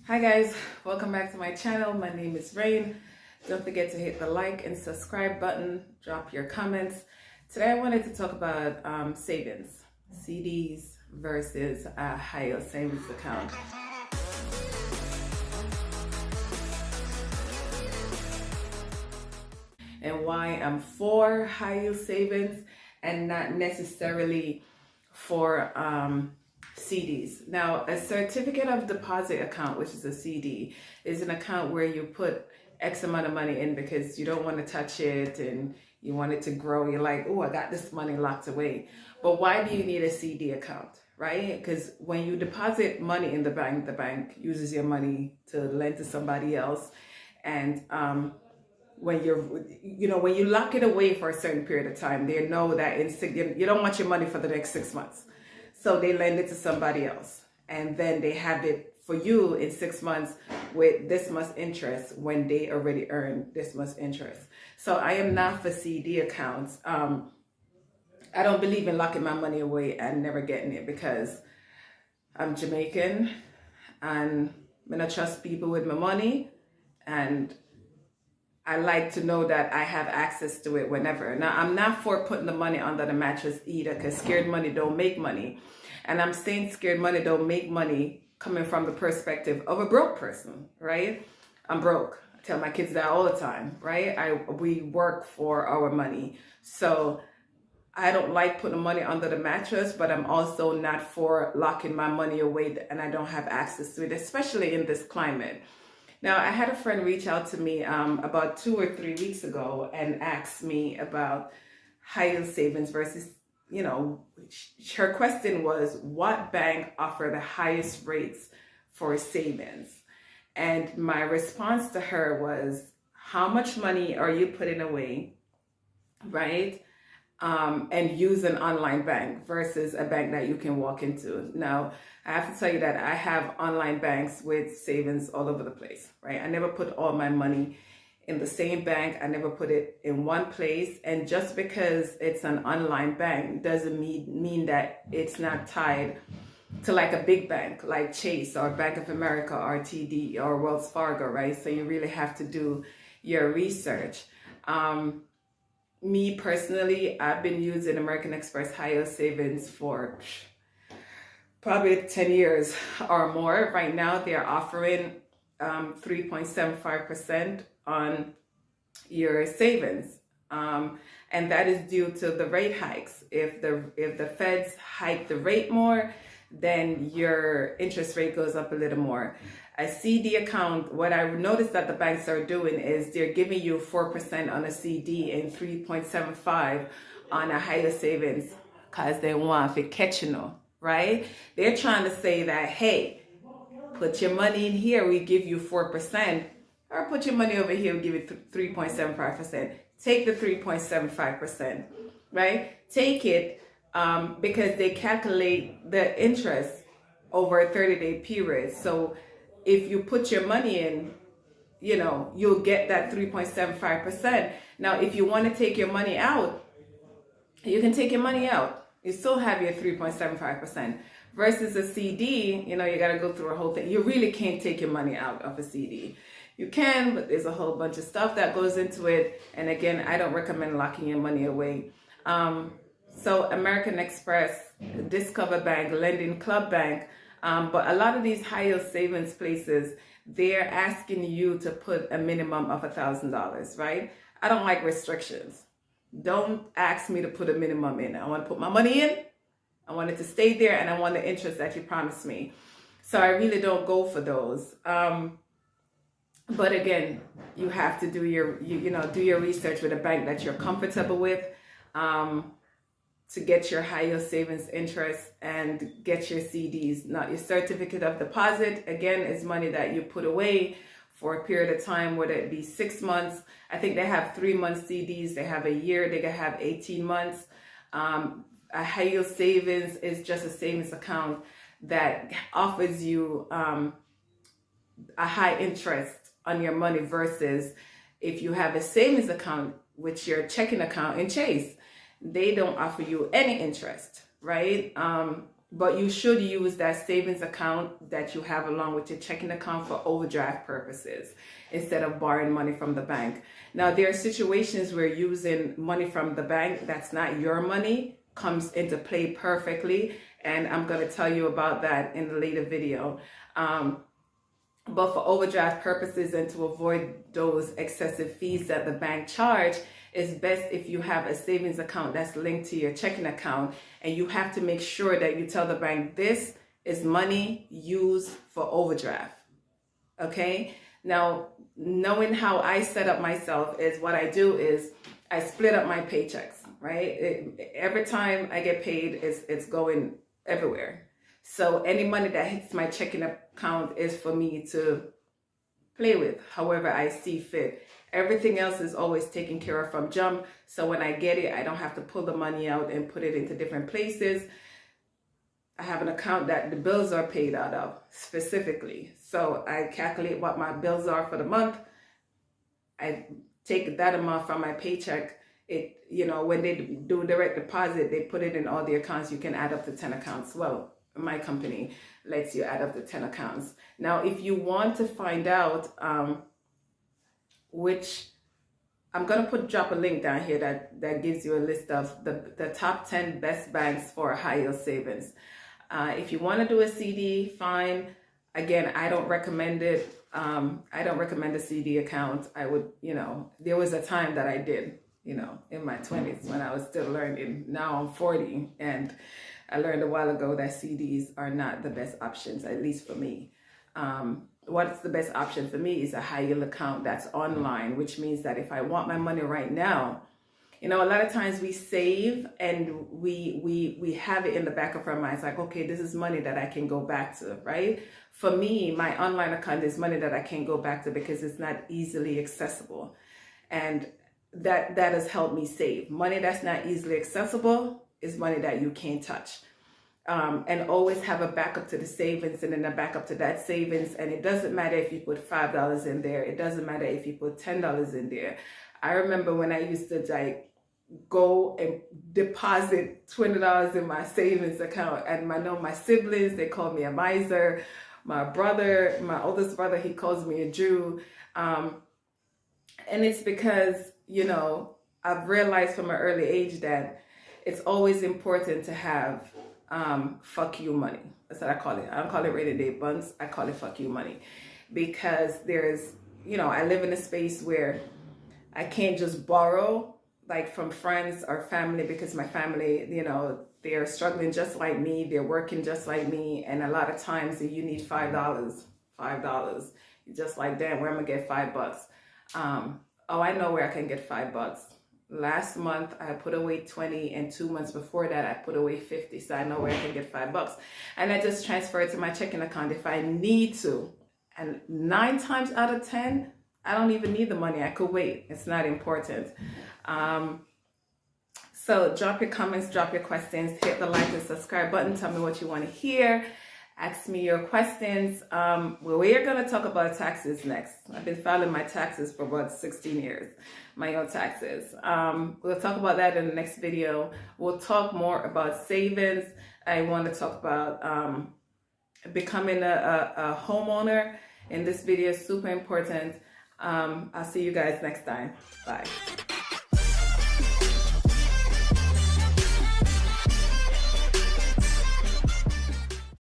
Hi guys, welcome back to my channel. My name is Rain. Don't forget to hit the like and subscribe button, drop your comments. Today I wanted to talk about savings, CDs versus a higher savings account. And why I'm for high yield savings and not necessarily for CDs. Now, a certificate of deposit account, which is a CD, is an account where you put X amount of money in because you don't want to touch it and you want it to grow. You're like, oh, I got this money locked away. But why do you need a CD account, right? Because when you deposit money in the bank uses your money to lend to somebody else. And when when you lock it away for a certain period of time, they know that you don't want your money for the next 6 months. So they lend it to somebody else. And then they have it for you in 6 months with this much interest when they already earned this much interest. So I am not for CD accounts. I don't believe in locking my money away and never getting it because I'm Jamaican and I don't trust people with my money, and I like to know that I have access to it whenever. Now, I'm not for putting the money under the mattress either, because scared money don't make money. And I'm saying scared money don't make money coming from the perspective of a broke person, right? I'm broke. I tell my kids that all the time, right? We work for our money. So I don't like putting money under the mattress, but I'm also not for locking my money away and I don't have access to it, especially in this climate. Now, I had a friend reach out to me about 2 or 3 weeks ago and asked me about high yield savings versus, her question was, what bank offer the highest rates for savings? And my response to her was, how much money are you putting away, right? And use an online bank versus a bank that you can walk into. Now, I have to tell you that I have online banks with savings all over the place, right? I never put all my money in the same bank. I never put it in one place. And just because it's an online bank doesn't mean that it's not tied to like a big bank like Chase or Bank of America or TD or Wells Fargo, right? So you really have to do your research. Me personally, I've been using American Express high yield savings for probably 10 years or more. Right now, they're offering 3.75% on your savings. And that is due to the rate hikes. If the feds hike the rate more, then your interest rate goes up a little more. A CD account, what I noticed that the banks are doing is they're giving you 4% on a CD and 3.75 on a higher savings because they want to catch right? They're trying to say that, hey, put your money in here, we give you 4%, or put your money over here, we give you 3.75%. Take the 3.75%, right? Take it because they calculate the interest over a 30-day period. So if you put your money in, you'll get that 3.75%. Now, if you want to take your money out, you can take your money out. You still have your 3.75%. Versus a CD, you got to go through a whole thing. You really can't take your money out of a CD. You can, but there's a whole bunch of stuff that goes into it. And again, I don't recommend locking your money away. So American Express, Discover Bank, Lending Club Bank, but a lot of these high yield savings places, they're asking you to put a minimum of $1,000, right? I don't like restrictions. Don't ask me to put a minimum in. I want to put my money in. I want it to stay there, and I want the interest that you promised me. So I really don't go for those. But again, you have to do your research with a bank that you're comfortable with to get your high yield savings interest and get your CDs. Not your certificate of deposit. Again, is money that you put away for a period of time, whether it be 6 months. I think they have 3-month CDs. They have a year. They can have 18 months. A high yield savings is just a savings account that offers you a high interest on your money versus if you have a savings account, which your checking account in Chase, they don't offer you any interest, right? But you should use that savings account that you have along with your checking account for overdraft purposes instead of borrowing money from the bank. Now, there are situations where using money from the bank that's not your money comes into play perfectly, and I'm going to tell you about that in a later video. But for overdraft purposes and to avoid those excessive fees that the bank charge, it's best if you have a savings account that's linked to your checking account, and you have to make sure that you tell the bank this is money used for overdraft. Okay? Now, knowing how I set up myself is what I do is I split up my paychecks, right? Every time I get paid, it's going everywhere. So any money that hits my checking account is for me to play with however I see fit. Everything else is always taken care of from jump. So when I get it, I don't have to pull the money out and put it into different places. I have an account that the bills are paid out of specifically. So I calculate what my bills are for the month. I take that amount from my paycheck. When they do direct deposit, they put it in all the accounts. You can add up to 10 accounts. Well, my company lets you add up to 10 accounts. Now, if you want to find out which, I'm going to drop a link down here that gives you a list of the top 10 best banks for high yield savings. If you want to do a CD, fine. Again, I don't recommend it. I don't recommend a CD account. I would, there was a time that I did, in my 20s when I was still learning. Now I'm 40, and I learned a while ago that CDs are not the best options, at least for me. What's the best option for me is a high yield account that's online, which means that if I want my money right now, a lot of times we save and we have it in the back of our minds, like, okay, this is money that I can go back to, right? For me, my online account is money that I can't go back to because it's not easily accessible. And that has helped me save. Money that's not easily accessible is money that you can't touch. And always have a backup to the savings and then a backup to that savings. And it doesn't matter if you put $5 in there. It doesn't matter if you put $10 in there. I remember when I used to go and deposit $20 in my savings account, and my siblings, they called me a miser. My brother, my oldest brother, he calls me a Jew. And it's because, I've realized from an early age that it's always important to have fuck you money. That's what I call it. I don't call it rainy day funds. I call it fuck you money, because there's, I live in a space where I can't just borrow from friends or family, because my family, they're struggling just like me. They're working just like me. And a lot of times you need $5. You're just like, damn, where am I gonna get $5? I know where I can get $5. Last month I put away 20, and 2 months before that I put away 50. So I know where I can get $5, and I just transfer it to my checking account if I need to. And 9 times out of 10, I don't even need the money. I could wait. It's not important. So drop your comments, drop your questions, hit the like and subscribe button. Tell me what you want to hear. Ask me your questions. We're going to talk about taxes next. I've been filing my taxes for about 16 years, my own taxes. We'll talk about that in the next video. We'll talk more about savings. I want to talk about becoming a homeowner in this video. Super important. I'll see you guys next time. Bye.